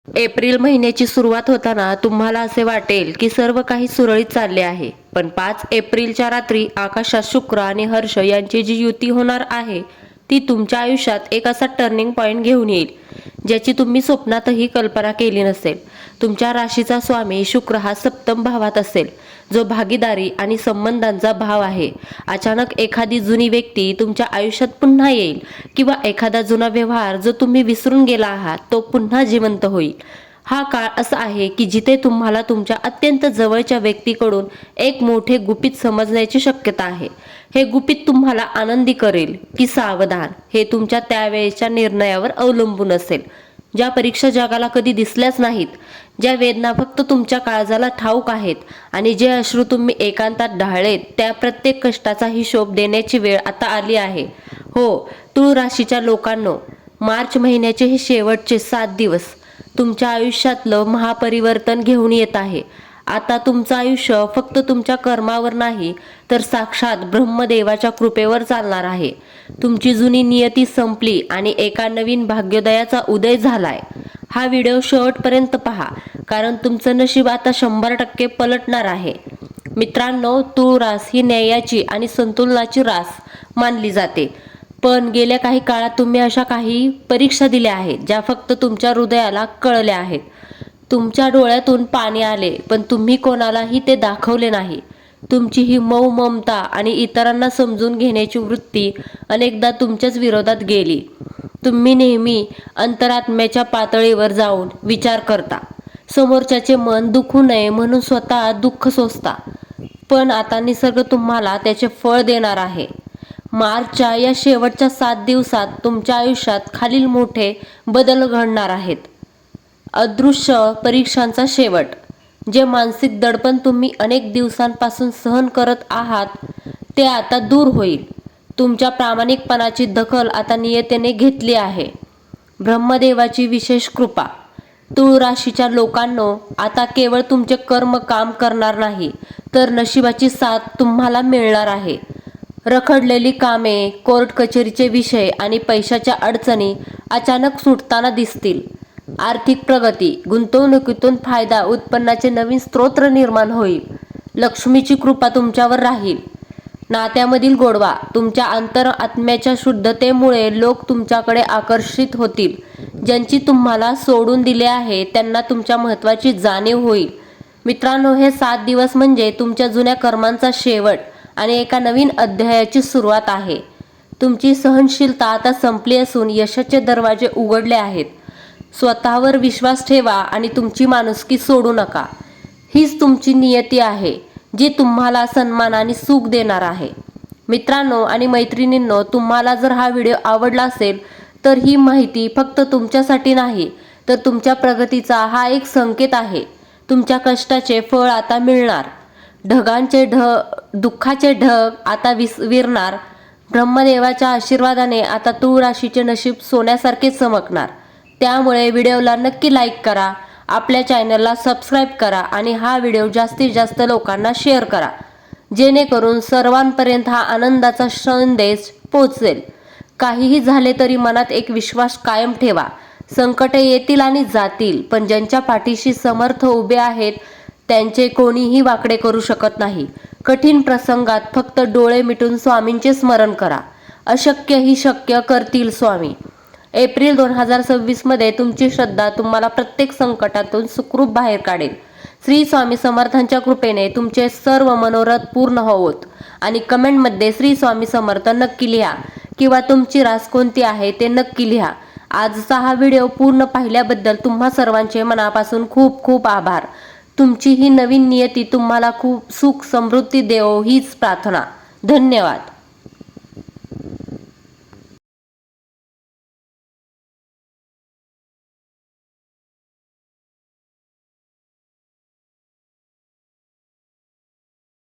April महिन्याची सुरुवात होताना तुम्हाला असे वाटेल की सर्व काही सुरळीत चालले आहे, पण 5 एप्रिलच्या रात्री आकाशात शुक्र आणि हर्ष यांची जी युती होणार आहे ती तुमच्या आयुष्यात एक असा टर्निंग पॉइंट घेऊन येईल ज्याची तुम्ही स्वप्नातही कल्पना केली नसेल. तुमच्या राशीचा स्वामी शुक्र हा सप्तम भावात असेल, जो भागीदारी आणि संबंधांचा भाव आहे. अचानक एखादी जुनी व्यक्ती तुमच्या आयुष्यात पुन्हा येईल किंवा एखादा जुना व्यवहार जो तुम्ही विसरून गेला आहात तो पुन्हा जिवंत होईल. हा काळ असा आहे की जिथे तुम्हाला तुमच्या अत्यंत जवळच्या व्यक्तीकडून एक मोठे गुपित समजण्याची शक्यता आहे. हे गुपित तुम्हाला आनंदी करेल की सावधान हे तुमच्या त्यावेळेच्या निर्णयावर अवलंबून असेल. ज्या परीक्षा जगाला कधी दिसल्याच नाहीत, ज्या वेदना फक्त तुमच्या काळजाला ठाऊक आहेत आणि जे अश्रू तुम्ही एकांतात ढाळलेत, त्या प्रत्येक कष्टाचा हिशोब देण्याची वेळ आता आली आहे. हो, तुळ राशीच्या लोकांनो, मार्च महिन्याचे हे शेवटचे 7 दिवस तुमच्या आयुष्यातलं महापरिवर्तन घेऊन येत आहे. आता तुमचं आयुष्य फक्त तुमच्या कर्मावर नाही तर साक्षात ब्रह्मदेवाच्या कृपेवर चालणार आहे. तुमची जुनी नियती संपली आणि एका नवीन भाग्योदयाचा उदय झालाय. हा व्हिडिओ शेवटपर्यंत पहा, कारण तुमचं नशीब आता 100% पलटणार आहे. मित्रांनो, तुळ रास ही न्यायाची आणि संतुलनाची रास मानली जाते. पण गेल्या काही काळात तुम्ही अशा काही परीक्षा दिल्या आहेत ज्या फक्त तुमच्या हृदयाला कळल्या आहेत. तुमच्या डोळ्यातून पाणी आले, पण तुम्ही कोणालाही ते दाखवले नाही. तुमची ही मऊ ममता आणि इतरांना समजून घेण्याची वृत्ती अनेकदा तुमच्याच विरोधात गेली. तुम्ही नेहमी अंतरात्म्याच्या पातळीवर जाऊन विचार करता, समोरच्याचे मन दुखू नये म्हणून स्वतः दुःख सोसता. पण आता निसर्ग तुम्हाला त्याचे फळ देणार आहे. मार्चच्या या शेवटच्या 7 दिवसात तुमच्या आयुष्यात खालील मोठे बदल घडणार आहेत. अदृश्य परीक्षांचा शेवट. जे मानसिक दडपण तुम्ही अनेक दिवसांपासून सहन करत आहात ते आता दूर होईल. तुमच्या प्रामाणिकपणाची दखल आता नियतीने घेतली आहे. ब्रह्मदेवाची विशेष कृपा. तुळ राशीच्या लोकांनो, आता केवळ तुमचे कर्म काम करणार नाही, तर नशिबाची साथ तुम्हाला मिळणार आहे. रखडलेली कामे, कोर्ट कचेरीचे विषय आणि पैशाच्या अडचणी अचानक सुटताना दिसतील. आर्थिक प्रगती, गुंतवणुकीतून फायदा, उत्पन्नाचे नवीन स्रोत निर्माण होईल. लक्ष्मीची कृपा तुमच्यावर राहील. नात्यामधील गोडवा. तुमच्या अंतरात्म्याच्या शुद्धतेमुळे लोक तुमच्याकडे आकर्षित होतील. ज्यांची तुम्हाला सोडून दिले आहे त्यांना तुमच्या महत्त्वाची जाणीव होईल. मित्रांनो, हे 7 दिवस म्हणजे तुमच्या जुन्या कर्मांचा शेवट आणि एका नवीन अध्यायाची सुरुवात आहे. तुमची सहनशीलता आता संपली असून यशाचे दरवाजे उघडले आहेत. स्वतःवर विश्वास ठेवा आणि तुमची माणुसकी सोडू नका. हीच तुमची नियती आहे जी तुम्हाला सन्मान आणि सुख देणार आहे. मित्रांनो आणि मैत्रिणींनो, तुम्हाला जर हा व्हिडिओ आवडला असेल तर ही माहिती फक्त तुमच्यासाठी नाही तर तुमच्या प्रगतीचा हा एक संकेत आहे. तुमच्या कष्टाचे फळ आता मिळणार. दुःखाचे ढग आता विरणार. ब्रह्मदेवाच्या आशीर्वादाने आता तुळ राशीचे नशीब सोन्यासारखे चमकणार. त्यामुळे व्हिडिओला नक्की लाईक करा, आपल्या चॅनलला सबस्क्राईब करा आणि हा व्हिडिओ जास्तीत जास्त लोकांना शेअर करा, जेणेकरून सर्वांपर्यंत हा आनंदाचा संदेश पोहोचेल. काहीही झाले तरी मनात एक विश्वास कायम ठेवा. संकटे येतील आणि जातील, पण ज्यांच्या पाठीशी समर्थ उभे आहेत त्यांचे कोणीही वाकडे करू शकत नाही. कठीण प्रसंगात फक्त डोळे मिटून स्वामींचे स्मरण करा. अशक्य ही शक्य करतील स्वामी. एप्रिल 2026 मध्ये तुमची श्रद्धा तुम्हाला प्रत्येक संकटातून सुखरूप बाहेर काढेल. श्री स्वामी समर्थांच्या कृपेने तुमचे सर्व मनोरथ पूर्ण होवोत. आणि कमेंटमध्ये श्री स्वामी समर्थ नक्की लिहा किंवा तुमची रास कोणती आहे ते नक्की लिहा. आजचा हा व्हिडिओ पूर्ण पाहिल्याबद्दल तुम्हा सर्वांचे मनापासून खूप खूप आभार. तुमची ही नवीन नियती तुम्हाला खूप सुख समृद्धी देवो हीच प्रार्थना. धन्यवाद.